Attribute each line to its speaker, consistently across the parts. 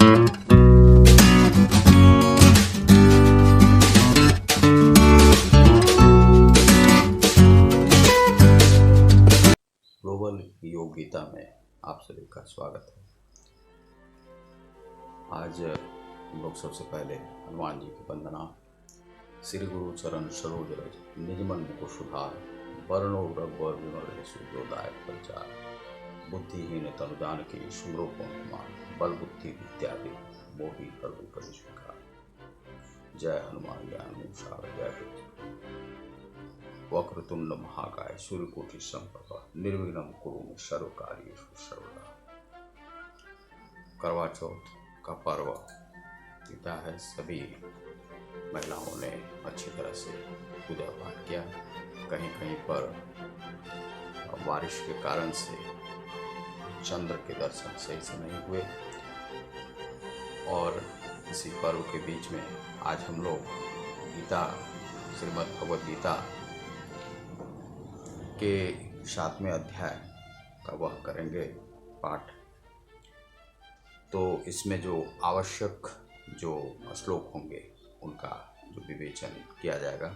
Speaker 1: Global योग गीता में आप सभी का स्वागत है। आज हम लोग सबसे पहले हनुमान जी की वंदना। श्री गुरु चरण सरोज रज निजमन मुकुर सुधार, वर्णो रघुवर विमल सूर्योदय प्रचार, बुद्धिहीन तनु जानकी सुमरो पवन कुमार, बल बुद्धि विद्या दे मोहि हरहु कलेश विकार। जय हनुमान ज्ञान गुण सागर जय वक्रतुंड महाकाय सूर्यकोटि समप्रभा, निर्विघ्नं कुरु मे सर्व कार्येषु सर्वदा। करवा चौथ का पर्व बीता है। सभी महिलाओं ने अच्छी तरह से पूजा पाठ किया। कहीं कहीं पर बारिश के कारण से चंद्र के दर्शन सही से नहीं हुए। और इसी पर्व के बीच में आज हम लोग गीता, श्रीमद् भगवद गीता के 7वें अध्याय का वह करेंगे पाठ। तो इसमें जो आवश्यक जो श्लोक होंगे उनका जो विवेचन किया जाएगा।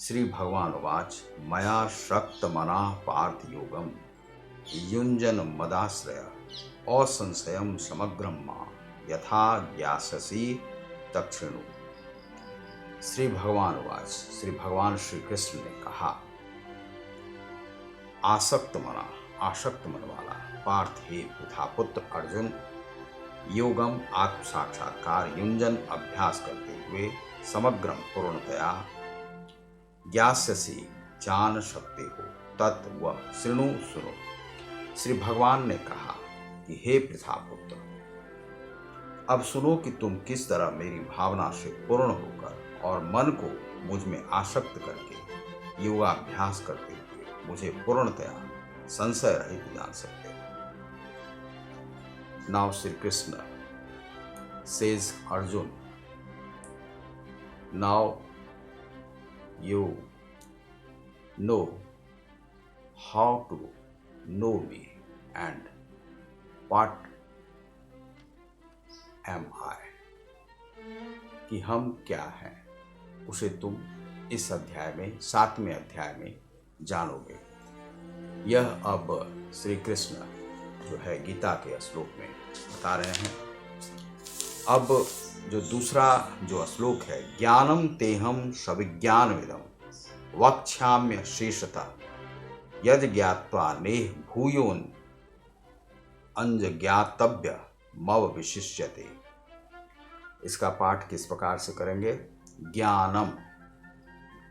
Speaker 1: श्री भगवान उवाच मया शक्त मनाः पार्थ योगम युञ्जन मदाश्रय असंशयम समग्रम मां यथा ज्ञास्यसि तच्छृणु। श्री भगवान उवाच, श्री भगवान श्री कृष्ण ने कहा, आसक्त मन वाला पार्थ हे पितापुत्र अर्जुन, योगम आत्म साक्षात्कार युंजन अभ्यास करते हुए समग्रम पूर्णतया ज्ञास्यसि जान सकते हो तत् वह शृणु सुनो। श्री भगवान ने कहा कि हे पितापुत्र, अब सुनो कि तुम किस तरह मेरी भावना से पूर्ण होकर और मन को मुझ में आसक्त करके योगाभ्यास करते हुए मुझे पूर्णतया संशय रहित जान सकते हो। Now Sri Krishna says Arjun, now you know how to know me and what am I, कि हम क्या हैं उसे तुम इस अध्याय में 7वें अध्याय में जानोगे। यह अब श्री कृष्ण जो है गीता के श्लोक में बता रहे हैं। अब जो दूसरा जो श्लोक है, ज्ञानम तेहम सविज्ञानविदम वक्ष्याम्य शेषतः यद ज्ञात्वा नेह भूयोन अंजज्ञातव्य मव विशिष्यते। इसका पाठ किस प्रकार से करेंगे? ज्ञानम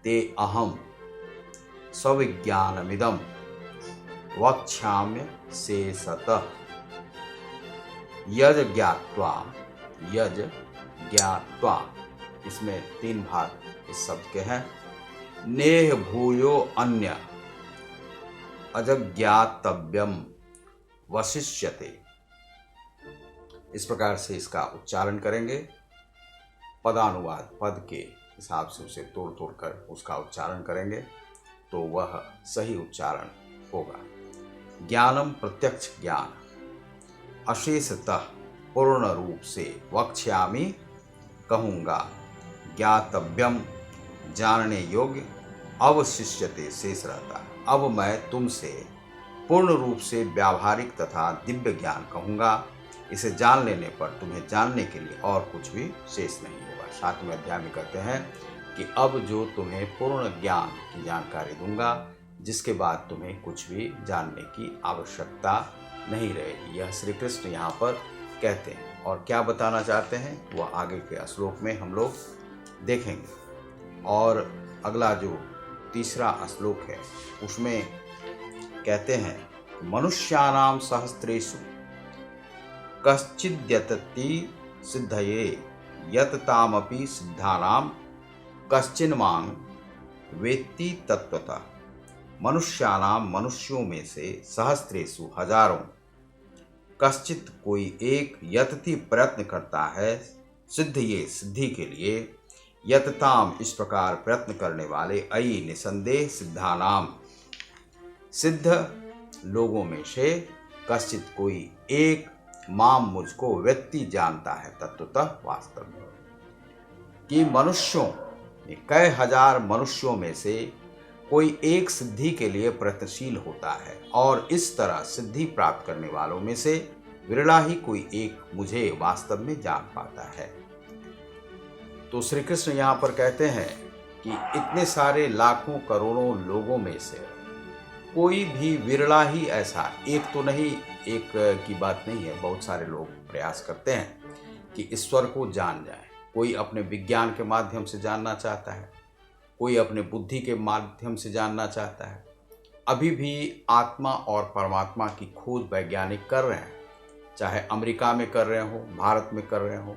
Speaker 1: ते अहम सविज्ञानमिदम वक्ष्याम्य शेषतः यज ज्ञात्वा, इसमें 3 भाग इस शब्द के हैं। नेह भूयो अन्य अजज्ञातव्यम वशिष्यते। इस प्रकार से इसका उच्चारण करेंगे। पदानुवाद पद के हिसाब से उसे तोड़ तोड़ कर उसका उच्चारण करेंगे तो वह सही उच्चारण होगा। ज्ञानम प्रत्यक्ष ज्ञान, अशेषतः पूर्ण रूप से, वक्ष्यामि कहूँगा, ज्ञातव्यम जानने योग्य, अवशिष्यते शेष रहता। अब मैं तुमसे पूर्ण रूप से व्यावहारिक तथा दिव्य ज्ञान कहूँगा। इसे जान लेने पर तुम्हें जानने के लिए और कुछ भी शेष नहीं होगा। 7वें अध्याय में कहते हैं कि अब जो तुम्हें पूर्ण ज्ञान की जानकारी दूंगा, जिसके बाद तुम्हें कुछ भी जानने की आवश्यकता नहीं रहेगी। यह श्री कृष्ण यहाँ पर कहते हैं। और क्या बताना चाहते हैं वह आगे के श्लोक में हम लोग देखेंगे। और अगला जो तीसरा श्लोक है उसमें कहते हैं, मनुष्याणाम सहस्रेषु कश्चिद्यतति सिद्धये यततामपि सिद्धानां कश्चिन्मां वेत्ति तत्वतः। मनुष्यानाम मनुष्यों में से सहस्रेषु हजारों, कश्चित कोई एक, यतति प्रयत्न करता है, सिद्धये सिद्धि के लिए, यतताम इस प्रकार प्रयत्न करने वाले, अयि निसंदेह सिद्धानाम सिद्ध लोगों में से, कश्चित कोई एक, माम मुझको व्यक्ति जानता है तत्वतः वास्तव में। कि मनुष्यों कई हजार मनुष्यों में से कोई एक सिद्धि के लिए प्रयत्नशील होता है और इस तरह सिद्धि प्राप्त करने वालों में से विरला ही कोई एक मुझे वास्तव में जान पाता है। तो श्री कृष्ण यहाँ पर कहते हैं कि इतने सारे लाखों करोड़ों लोगों में से कोई भी विरला ही ऐसा, एक तो नहीं, एक की बात नहीं है, बहुत सारे लोग प्रयास करते हैं कि ईश्वर को जान जाए। कोई अपने विज्ञान के माध्यम से जानना चाहता है, कोई अपने बुद्धि के माध्यम से जानना चाहता है। अभी भी आत्मा और परमात्मा की खोज वैज्ञानिक कर रहे हैं, चाहे अमेरिका में कर रहे हो, भारत में कर रहे हो,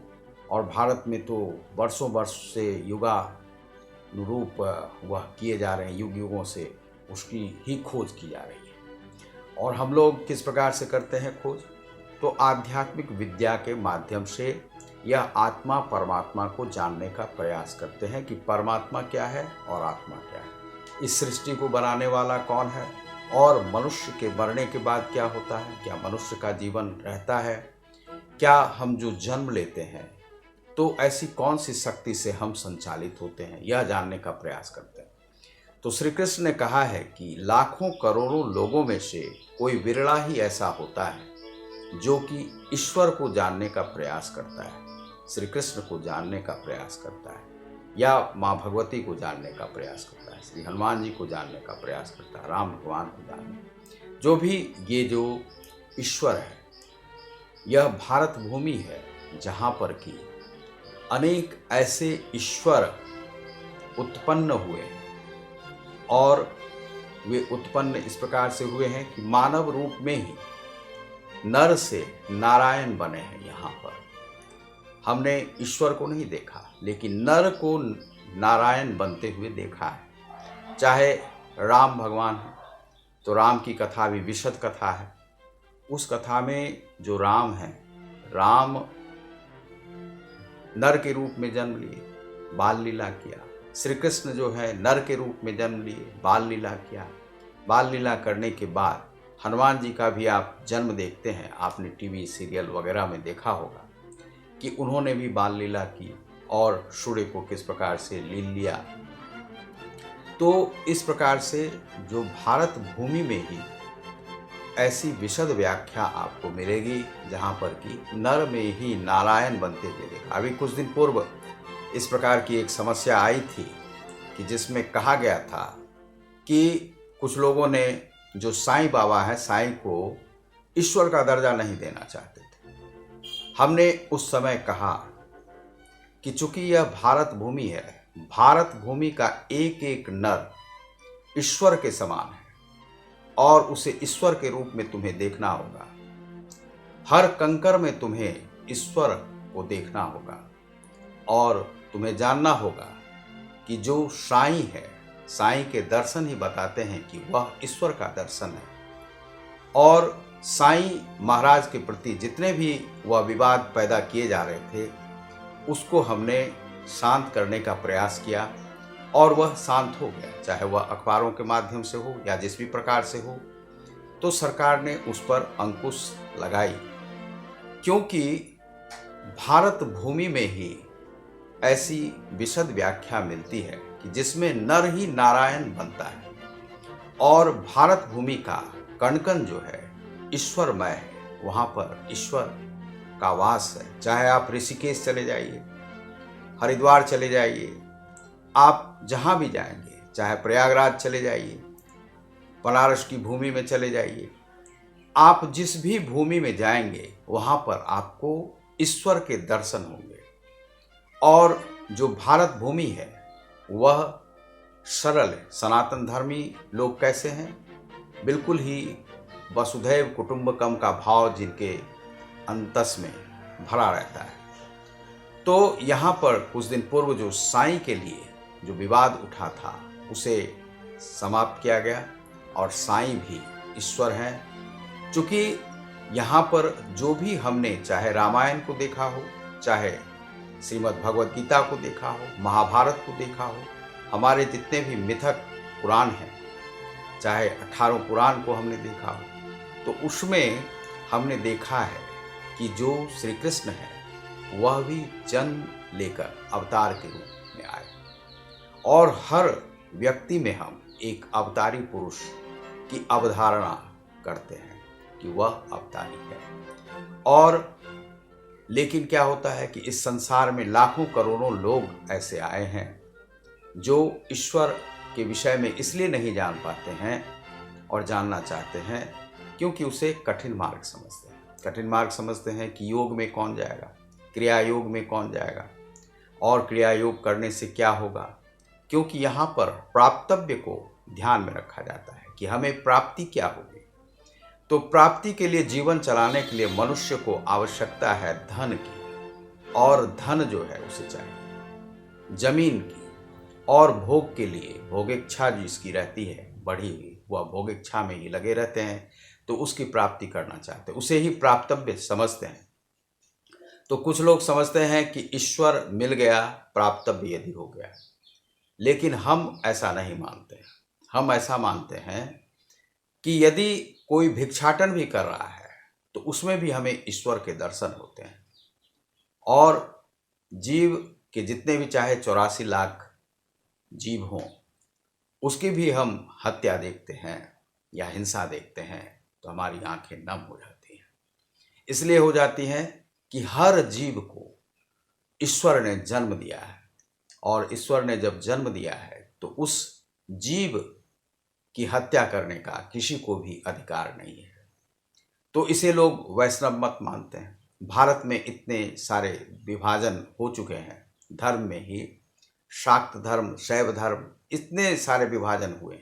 Speaker 1: और भारत में तो वर्षों वर्ष से युगानुरूप वह किए जा रहे हैं, युग युगों से उसकी ही खोज की जा रही है। और हम लोग किस प्रकार से करते हैं खोज? तो आध्यात्मिक विद्या के माध्यम से यह आत्मा परमात्मा को जानने का प्रयास करते हैं कि परमात्मा क्या है और आत्मा क्या है, इस सृष्टि को बनाने वाला कौन है, और मनुष्य के मरने के बाद क्या होता है, क्या मनुष्य का जीवन रहता है, क्या हम जो जन्म लेते हैं तो ऐसी कौन सी शक्ति से हम संचालित होते हैं, यह जानने का प्रयास करते हैं। तो श्री कृष्ण ने कहा है कि लाखों करोड़ों लोगों में से कोई विरला ही ऐसा होता है जो कि ईश्वर को जानने का प्रयास करता है, श्री कृष्ण को जानने का प्रयास करता है, या माँ भगवती को जानने का प्रयास करता है, श्री हनुमान जी को जानने का प्रयास करता है, राम भगवान को जानने। जो भी ये जो ईश्वर है, यह भारत भूमि है जहाँ पर कि अनेक ऐसे ईश्वर उत्पन्न हुए हैं, और वे उत्पन्न इस प्रकार से हुए हैं कि मानव रूप में ही नर से नारायण बने हैं। यहाँ पर हमने ईश्वर को नहीं देखा, लेकिन नर को नारायण बनते हुए देखा है। चाहे राम भगवान है तो राम की कथा भी विशद कथा है। उस कथा में जो राम है, राम नर के रूप में जन्म लिए, बाल लीला किया। श्री कृष्ण जो है नर के रूप में जन्म लिए, बाल लीला किया। बाल लीला करने के बाद हनुमान जी का भी आप जन्म देखते हैं, आपने टीवी सीरियल वगैरह में देखा होगा कि उन्होंने भी बाल लीला की और सूर्य को किस प्रकार से लील लिया। तो इस प्रकार से जो भारत भूमि में ही ऐसी विशद व्याख्या आपको मिलेगी जहाँ पर कि नर में ही नारायण बनते हुए देखा। अभी कुछ दिन पूर्व इस प्रकार की एक समस्या आई थी कि जिसमें कहा गया था कि कुछ लोगों ने, जो साईं बाबा है, साईं को ईश्वर का दर्जा नहीं देना चाहते थे। हमने उस समय कहा कि चूंकि यह भारत भूमि है, भारत भूमि का एक एक नर ईश्वर के समान है और उसे ईश्वर के रूप में तुम्हें देखना होगा। हर कंकर में तुम्हें ईश्वर को देखना होगा और तुम्हें जानना होगा कि जो साईं है, साईं के दर्शन ही बताते हैं कि वह ईश्वर का दर्शन है। और साईं महाराज के प्रति जितने भी वह विवाद पैदा किए जा रहे थे, उसको हमने शांत करने का प्रयास किया और वह शांत हो गया, चाहे वह अखबारों के माध्यम से हो या जिस भी प्रकार से हो। तो सरकार ने उस पर अंकुश लगाई, क्योंकि भारत भूमि में ही ऐसी विशद व्याख्या मिलती है कि जिसमें नर ही नारायण बनता है और भारत भूमि का कण कण जो है ईश्वरमय है, वहाँ पर ईश्वर का वास है। चाहे आप ऋषिकेश चले जाइए, हरिद्वार चले जाइए, आप जहाँ भी जाएंगे, चाहे प्रयागराज चले जाइए, बनारस की भूमि में चले जाइए, आप जिस भी भूमि में जाएंगे वहाँ पर आपको ईश्वर के दर्शन होंगे। और जो भारत भूमि है वह सरल है। सनातन धर्मी लोग कैसे हैं? बिल्कुल ही वसुधैव कुटुंबकम का भाव जिनके अंतस में भरा रहता है। तो यहाँ पर कुछ दिन पूर्व जो साईं के लिए जो विवाद उठा था, उसे समाप्त किया गया और साईं भी ईश्वर हैं। चूँकि यहाँ पर जो भी हमने चाहे रामायण को देखा हो, चाहे श्रीमद् भगवद गीता को देखा हो, महाभारत को देखा हो, हमारे जितने भी मिथक पुराण हैं, चाहे 18 पुराण को हमने देखा हो, तो उसमें हमने देखा है कि जो श्री कृष्ण है वह भी जन्म लेकर अवतार के रूप में आए, और हर व्यक्ति में हम एक अवतारी पुरुष की अवधारणा करते हैं कि वह अवतारी है। और लेकिन क्या होता है कि इस संसार में लाखों करोड़ों लोग ऐसे आए हैं जो ईश्वर के विषय में इसलिए नहीं जान पाते हैं और जानना चाहते हैं क्योंकि उसे कठिन मार्ग समझते हैं। कठिन मार्ग समझते हैं कि योग में कौन जाएगा, क्रिया योग में कौन जाएगा, और क्रिया योग करने से क्या होगा, क्योंकि यहाँ पर प्राप्तव्य को ध्यान में रखा जाता है कि हमें प्राप्ति क्या होगी। तो प्राप्ति के लिए, जीवन चलाने के लिए मनुष्य को आवश्यकता है धन की, और धन जो है उसे चाहिए जमीन की, और भोग के लिए भोगेच्छा जिसकी रहती है बढ़ी हुई, वह भोगेच्छा में ही लगे रहते हैं, तो उसकी प्राप्ति करना चाहते हैं, उसे ही प्राप्तव्य समझते हैं। तो कुछ लोग समझते हैं कि ईश्वर मिल गया प्राप्तव्य यदि हो गया, लेकिन हम ऐसा नहीं मानते। हम ऐसा मानते हैं कि यदि कोई भिक्षाटन भी कर रहा है तो उसमें भी हमें ईश्वर के दर्शन होते हैं, और जीव के जितने भी चाहे 84 लाख जीव हों उसकी भी हम हत्या देखते हैं या हिंसा देखते हैं तो हमारी आंखें नम हो जाती हैं। इसलिए हो जाती हैं कि हर जीव को ईश्वर ने जन्म दिया है, और ईश्वर ने जब जन्म दिया है तो उस जीव की हत्या करने का किसी को भी अधिकार नहीं है। तो इसे लोग वैष्णव मत मानते हैं। भारत में इतने सारे विभाजन हो चुके हैं, धर्म में ही शाक्त धर्म, शैव धर्म, इतने सारे विभाजन हुए,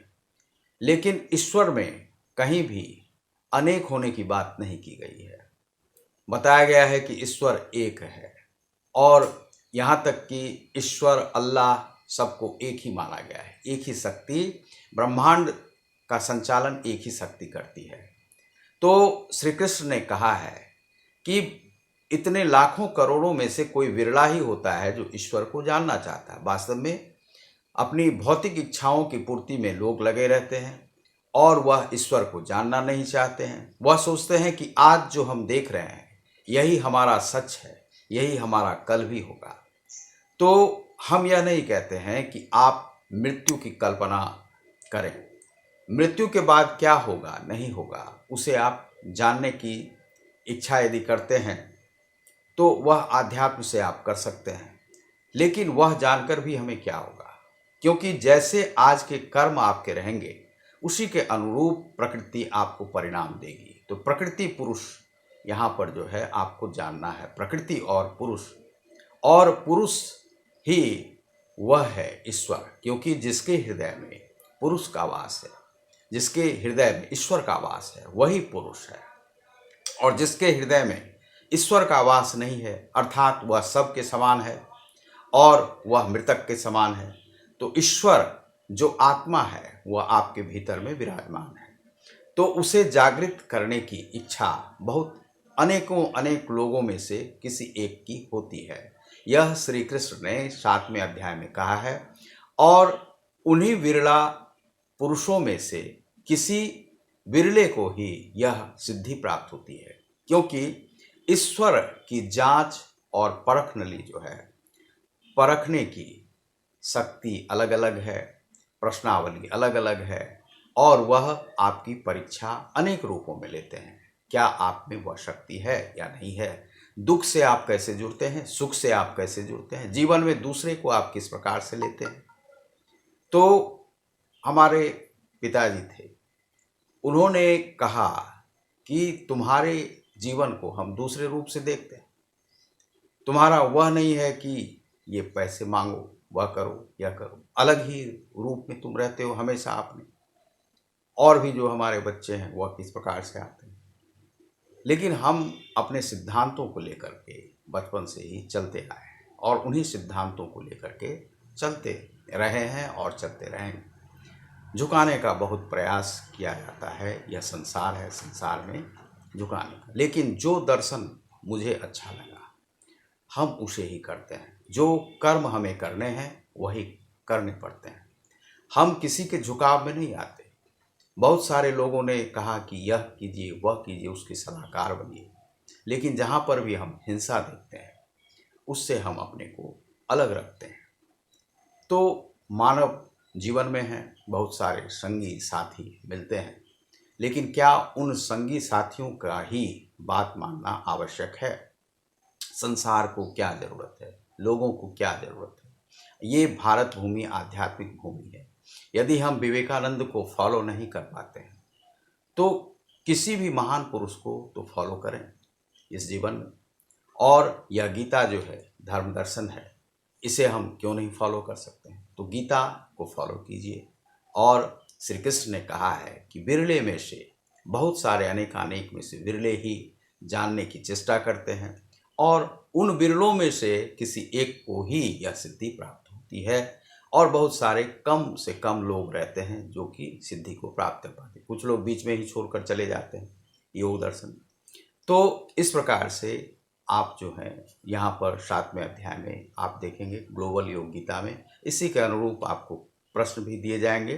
Speaker 1: लेकिन ईश्वर में कहीं भी अनेक होने की बात नहीं की गई है। बताया गया है कि ईश्वर एक है, और यहाँ तक कि ईश्वर अल्लाह सबको एक ही माना गया है। एक ही शक्ति, ब्रह्मांड का संचालन एक ही शक्ति करती है। तो श्री कृष्ण ने कहा है कि इतने लाखों करोड़ों में से कोई विरला ही होता है जो ईश्वर को जानना चाहता है। वास्तव में अपनी भौतिक इच्छाओं की पूर्ति में लोग लगे रहते हैं, और वह ईश्वर को जानना नहीं चाहते हैं। वह सोचते हैं कि आज जो हम देख रहे हैं यही हमारा सच है, यही हमारा कल भी होगा। तो हम यह नहीं कहते हैं कि आप मृत्यु की कल्पना करें, मृत्यु के बाद क्या होगा नहीं होगा उसे आप जानने की इच्छा यदि करते हैं तो वह आध्यात्म से आप कर सकते हैं, लेकिन वह जानकर भी हमें क्या होगा, क्योंकि जैसे आज के कर्म आपके रहेंगे उसी के अनुरूप प्रकृति आपको परिणाम देगी। तो प्रकृति पुरुष यहाँ पर जो है आपको जानना है, प्रकृति और पुरुष ही वह है ईश्वर, क्योंकि जिसके हृदय में पुरुष का वास है, जिसके हृदय में ईश्वर का वास है वही पुरुष है, और जिसके हृदय में ईश्वर का वास नहीं है अर्थात वह सबके समान है और वह मृतक के समान है, तो ईश्वर जो आत्मा है वह आपके भीतर में विराजमान है। तो उसे जागृत करने की इच्छा बहुत अनेक लोगों में से किसी एक की होती है। यह श्री कृष्ण ने 7वें अध्याय में कहा है, और उन्हीं विरला पुरुषों में से किसी विरले को ही यह सिद्धि प्राप्त होती है, क्योंकि ईश्वर की जांच और परख नली जो है, परखने की शक्ति अलग अलग है, प्रश्नावली अलग अलग है, और वह आपकी परीक्षा अनेक रूपों में लेते हैं। क्या आप में वह शक्ति है या नहीं है, दुख से आप कैसे जुड़ते हैं, सुख से आप कैसे जुड़ते हैं, जीवन में दूसरे को आप किस प्रकार से लेते हैं। तो हमारे पिताजी थे, उन्होंने कहा कि तुम्हारे जीवन को हम दूसरे रूप से देखते हैं, तुम्हारा वह नहीं है कि ये पैसे मांगो, वह करो, यह करो, अलग ही रूप में तुम रहते हो हमेशा अपने, और भी जो हमारे बच्चे हैं वह किस प्रकार से आते हैं। लेकिन हम अपने सिद्धांतों को लेकर के बचपन से ही चलते आए हैं, और उन्हीं सिद्धांतों को लेकर के चलते रहे हैं और चलते रहेंगे। झुकाने का बहुत प्रयास किया जाता है, यह संसार है, संसार में झुकाने का, लेकिन जो दर्शन मुझे अच्छा लगा हम उसे ही करते हैं। जो कर्म हमें करने हैं वही करने पड़ते हैं, हम किसी के झुकाव में नहीं आते। बहुत सारे लोगों ने कहा कि यह कीजिए वह कीजिए, उसके सलाहकार बनिए, लेकिन जहाँ पर भी हम हिंसा देखते हैं उससे हम अपने को अलग रखते हैं। तो मानव जीवन में है, बहुत सारे संगी साथी मिलते हैं, लेकिन क्या उन संगी साथियों का ही बात मानना आवश्यक है? संसार को क्या ज़रूरत है, लोगों को क्या ज़रूरत है? ये भारत भूमि आध्यात्मिक भूमि है। यदि हम विवेकानंद को फॉलो नहीं कर पाते हैं तो किसी भी महान पुरुष को तो फॉलो करें इस जीवन में। और यह गीता जो है धर्म दर्शन है, इसे हम क्यों नहीं फॉलो कर सकते हैं? तो गीता को फॉलो कीजिए। और श्री कृष्ण ने कहा है कि विरले में से, बहुत सारे अनेकानेक में से विरले ही जानने की चेष्टा करते हैं, और उन विरलों में से किसी एक को ही यह सिद्धि प्राप्त होती है, और बहुत सारे कम से कम लोग रहते हैं जो कि सिद्धि को प्राप्त कर पाते हैं। कुछ लोग बीच में ही छोड़कर चले जाते हैं योग दर्शन। तो इस प्रकार से आप जो है यहाँ पर 7वें अध्याय में आप देखेंगे ग्लोबल योग गीता में इसी के अनुरूप आपको प्रश्न भी दिए जाएंगे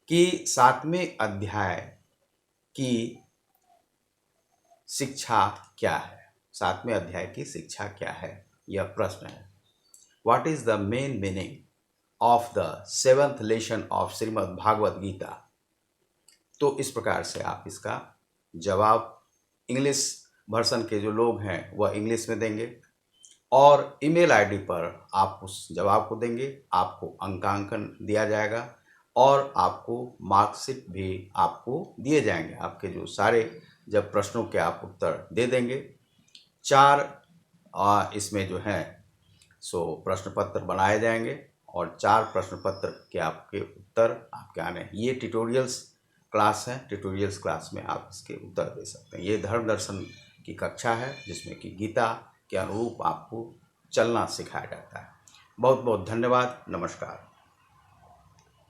Speaker 1: कि 7वें अध्याय की शिक्षा क्या है। 7वें अध्याय की शिक्षा क्या है, यह प्रश्न है। What is the main meaning of the 7th lesson of Shrimad Bhagavad Gita. तो इस प्रकार से आप इसका जवाब इंग्लिश वर्सन के जो लोग हैं वह इंग्लिश में देंगे, और ईमेल आईडी पर आप उस जवाब को देंगे, आपको अंकांकन दिया जाएगा, और आपको मार्कशीट भी आपको दिए जाएंगे। आपके जो सारे जब प्रश्नों के आप उत्तर दे देंगे, 4 इसमें जो है सो प्रश्न पत्र बनाए जाएंगे, और 4 प्रश्न पत्र के आपके उत्तर आपके आने हैं। ये ट्यूटोरियल्स क्लास है, ट्यूटोरियल्स क्लास में आप इसके उत्तर दे सकते हैं। ये धर्म दर्शन की कक्षा है जिसमें कि गीता के अनुरूप आपको चलना सिखाया जाता है। बहुत बहुत धन्यवाद, नमस्कार।